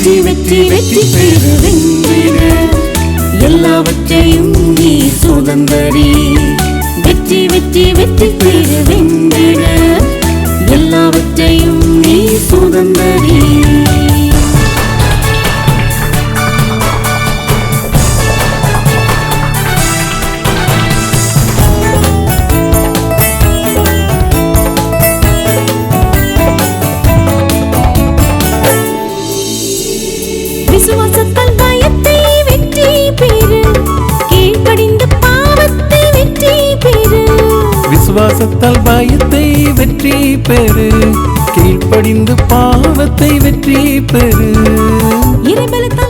வெற்றி வெற்றி வெற்றி பெறு வென்றிடு எல்லாவற்றையும் நீ சுதந்தரி வெற்றி வெற்றி வெற்றி பெறு வென்றிடு எல்லாவற்றையும் நீ சுதந்தரி விசுவாசத்தால் பயத்தை வெற்றி பெறு கீழ்ப்படிந்து பாவத்தை வெற்றி பெறு விசுவாசத்தால் பயத்தை வெற்றி பெறு கீழ்ப்படிந்து பாவத்தை வெற்றி பெறு இறைபலத்தால்